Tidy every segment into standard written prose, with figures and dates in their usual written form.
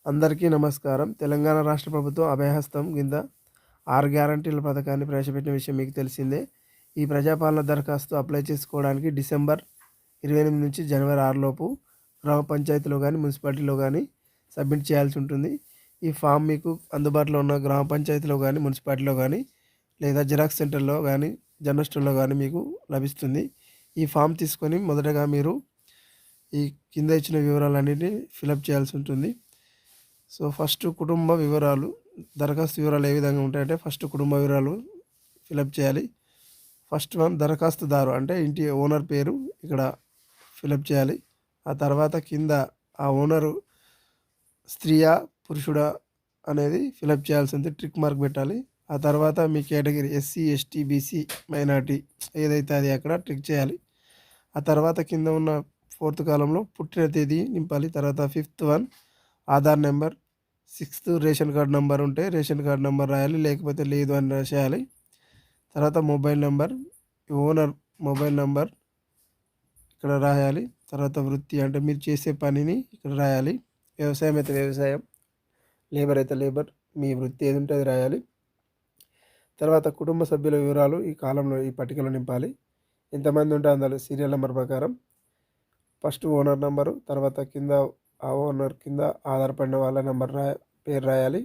అందరికీ నమస్కారం. తెలంగాణ రాష్ట్ర ప్రభుత్వం అభయహస్తం కింద 6 గ్యారంటీల పథకాన్ని ప్రవేశపెట్టిన విషయం మీకు తెలిసిందే. ఈ ప్రజాపాలన దరఖాస్తు అప్లై చేసుకోవడానికి డిసెంబర్ 28 నుంచి జనవరి 6 లోపు గ్రామ పంచాయతీలో కానీ, మున్సిపాలిటీలో కానీ సబ్మిట్ చేయాల్సి ఉంటుంది. ఈ ఫామ్ మీకు అందుబాటులో ఉన్న గ్రామ పంచాయతీలో కానీ, మున్సిపాలిటీలో కానీ, లేదా జిరాక్స్ సెంటర్లో కానీ, జనరల్ స్టోర్‌లో కానీ మీకు లభిస్తుంది. ఈ ఫామ్ తీసుకొని మొదటగా మీరు ఈ కింద ఇచ్చిన వివరాలన్నిటిని ఫిలప్ చేయాల్సి ఉంటుంది. సో ఫస్ట్ కుటుంబ వివరాలు, దరఖాస్తు వివరాలు ఏ విధంగా ఉంటాయంటే, ఫస్ట్ కుటుంబ వివరాలు ఫిలప్ చేయాలి. ఫస్ట్ వన్ దరఖాస్తుదారు అంటే ఇంటి ఓనర్ పేరు ఇక్కడ ఫిలప్ చేయాలి. ఆ తర్వాత కింద ఆ ఓనరు స్త్రీయా పురుషుడా అనేది ఫిలప్ చేయాల్సి ఉంది, టిక్ మార్క్ పెట్టాలి. ఆ తర్వాత మీ category SC, ST, BC, minority ఏదైతే అది అక్కడ టిక్ చేయాలి. ఆ తర్వాత కింద ఉన్న 4th కాలంలో పుట్టిన తేదీ నింపాలి. తర్వాత 5th one Aadhaar number, 6th ration card number ఉంటే రేషన్ కార్డ్ నెంబర్ రాయాలి, లేకపోతే లేదు అని రాసేయాలి. తర్వాత mobile number, owner mobile number ఇక్కడ రాయాలి. తర్వాత వృత్తి అంటే మీరు చేసే పనిని ఇక్కడ రాయాలి. వ్యవసాయం అయితే వ్యవసాయం, లేబర్ అయితే లేబర్, మీ వృత్తి ఏది ఉంటే అది రాయాలి. తర్వాత కుటుంబ సభ్యుల వివరాలు ఈ కాలంలో ఈ పట్టికలో నింపాలి. ఎంతమంది ఉంటే అందులో సీరియల్ నెంబర్ ప్రకారం ఫస్ట్ ఓనర్ నెంబరు, తర్వాత కింద ఆ ఓనర్ కింద ఆధారపడిన వాళ్ళ నెంబర్ పేరు రాయాలి.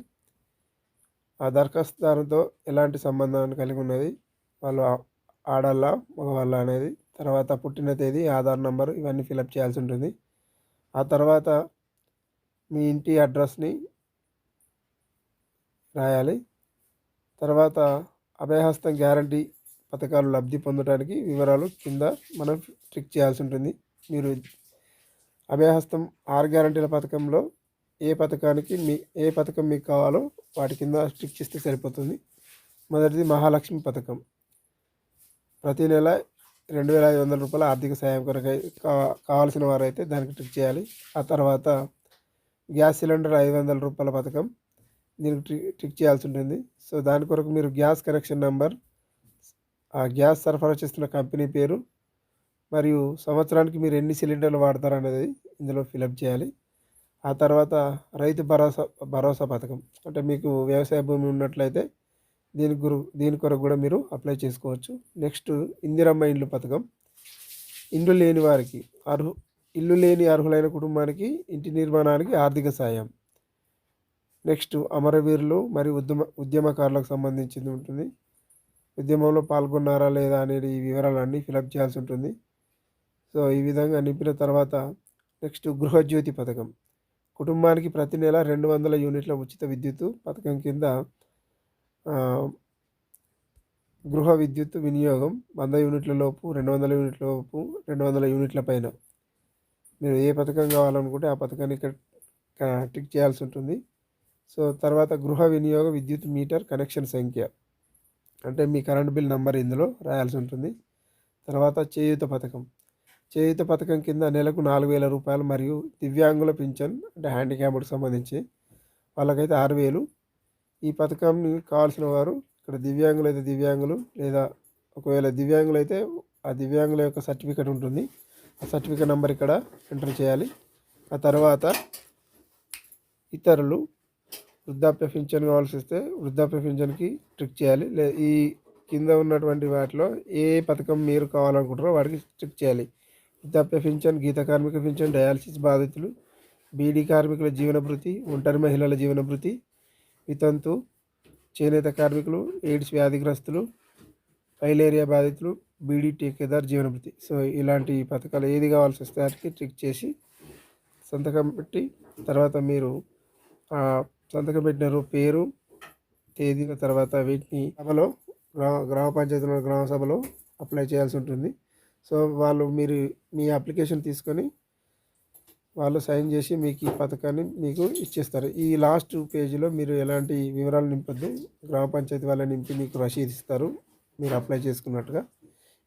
ఆ దరఖాస్తుదారుతో ఎలాంటి సంబంధాన్ని కలిగి ఉన్నది, వాళ్ళు ఆడళ్ళ మగవాళ్ళ అనేది, తర్వాత పుట్టిన తేదీ, ఆధార్ నెంబరు ఇవన్నీ ఫిలప్ చేయాల్సి ఉంటుంది. ఆ తర్వాత మీ ఇంటి అడ్రస్ని రాయాలి. తర్వాత అభయహస్తం గ్యారంటీ పథకాలు లబ్ధి పొందడానికి వివరాలు కింద మనం టిక్ చేయాల్సి ఉంటుంది. మీరు అభయహస్తం 6 గ్యారంటీల పథకంలో ఏ పథకం మీకు కావాలో వాటి కింద టిక్ చేస్తే సరిపోతుంది. మొదటిది మహాలక్ష్మి పథకం, ప్రతి నెల 2,500 రూపాయల ఆర్థిక సాయం కొరకు కావాల్సిన వారైతే దానికి టిక్ చేయాలి. ఆ తర్వాత గ్యాస్ సిలిండర్ 500 రూపాయల పథకం, దీనికి టిక్ చేయాల్సి ఉంటుంది. సో దాని కొరకు మీరు గ్యాస్ కనెక్షన్ నెంబర్, ఆ గ్యాస్ సరఫరా చేస్తున్న కంపెనీ పేరు, మరియు సంవత్సరానికి మీరు ఎన్ని సిలిండర్లు వాడతారు అనేది ఇందులో ఫిలప్ చేయాలి. ఆ తర్వాత రైతు భరోసా పథకం అంటే మీకు వ్యవసాయ భూమి ఉన్నట్లయితే దీని కొరకు కూడా మీరు అప్లై చేసుకోవచ్చు. నెక్స్ట్ ఇందిరమ్మ ఇండ్లు పథకం, ఇల్లు లేని వారికి ఇల్లు లేని అర్హులైన కుటుంబానికి ఇంటి నిర్మాణానికి ఆర్థిక సాయం. నెక్స్ట్ అమరవీరులు మరియు ఉద్యమకారులకు సంబంధించింది ఉంటుంది. ఉద్యమంలో పాల్గొన్నారా లేదా అనేది ఈ వివరాలన్నీ ఫిలప్ చేయాల్సి ఉంటుంది. సో ఈ విధంగా నింపిన తర్వాత నెక్స్ట్ గృహజ్యోతి పథకం, కుటుంబానికి ప్రతి నెల 200 యూనిట్ల ఉచిత విద్యుత్తు పథకం కింద గృహ విద్యుత్ వినియోగం 100 యూనిట్ల లోపు, 200 యూనిట్ల లోపు, 200 యూనిట్ల పైన మీరు ఏ పథకం కావాలనుకుంటే ఆ పథకాన్ని ఇక్కడ టిక్ చేయాల్సి ఉంటుంది. సో తర్వాత గృహ వినియోగ విద్యుత్ మీటర్ కనెక్షన్ సంఖ్య అంటే మీ కరెంట్ బిల్ నెంబర్ ఇందులో రాయాల్సి ఉంటుంది. తర్వాత చేయూత పథకం కింద నెలకు 4,000 రూపాయలు మరియు దివ్యాంగుల పింఛన్ అంటే హ్యాండిక్యాప్డ్కి సంబంధించి వాళ్ళకైతే 6,000. ఈ పథకాన్ని కావాల్సిన వారు ఇక్కడ దివ్యాంగులు అయితే దివ్యాంగులు, లేదా ఒకవేళ దివ్యాంగులు అయితే ఆ దివ్యాంగుల యొక్క సర్టిఫికేట్ ఉంటుంది, ఆ సర్టిఫికేట్ నెంబర్ ఇక్కడ ఎంటర్ చేయాలి. ఆ తర్వాత ఇతరులు వృద్ధాప్య పింఛన్ కావాల్సి వస్తే వృద్ధాప్య పింఛన్కి టిక్ చేయాలి. ఈ కింద ఉన్నటువంటి వాటిలో ఏ పథకం మీరు కావాలనుకుంటారో వాటికి టిక్ చేయాలి. వృద్ధాప్య పింఛన్, గీత కార్మిక పింఛన్, డయాలసిస్ బాధితులు, బీడీ కార్మికుల జీవన భృతి, ఒంటరి మహిళల జీవన భృతి, వితంతు, చేనేత కార్మికులు, ఎయిడ్స్ వ్యాధిగ్రస్తులు, ఫైలేరియా బాధితులు, బీడీ ఠేకేదార్ జీవన భృతి. సో ఇలాంటి పథకాలు ఏది కావాల్సి వస్తే వాటికి టిక్ చేసి సంతకం పెట్టి తర్వాత మీరు సంతకం పెట్టిన పేరు, తేదీల తర్వాత వీటిని సభలో గ్రామ పంచాయతీలో గ్రామ సభలో అప్లై చేయాల్సి ఉంటుంది. సో వాళ్ళు మీ అప్లికేషన్ తీసుకొని వాళ్ళు సైన్ చేసి మీకు ఈ పథకాన్ని మీకు ఇచ్చేస్తారు. ఈ లాస్ట్ పేజీలో మీరు ఎలాంటి వివరాలు నింపొద్దు, గ్రామ పంచాయతీ వాళ్ళని నింపి మీకు రసీదు ఇస్తారు మీరు అప్లై చేసుకున్నట్టుగా.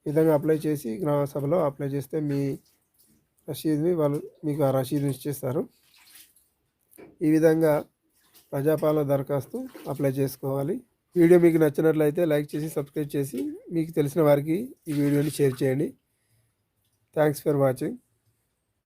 ఈ విధంగా అప్లై చేసి గ్రామ సభలో అప్లై చేస్తే మీ రసీదుని వాళ్ళు మీకు ఆ రసీదుని ఇచ్చేస్తారు. ఈ విధంగా ప్రజాపాలన దరఖాస్తు అప్లై చేసుకోవాలి. వీడియో మీకు నచ్చినట్లయితే లైక్ చేసి సబ్స్క్రైబ్ చేసి మీకు తెలిసిన వారికి ఈ వీడియోని షేర్ చేయండి. Thanks for watching.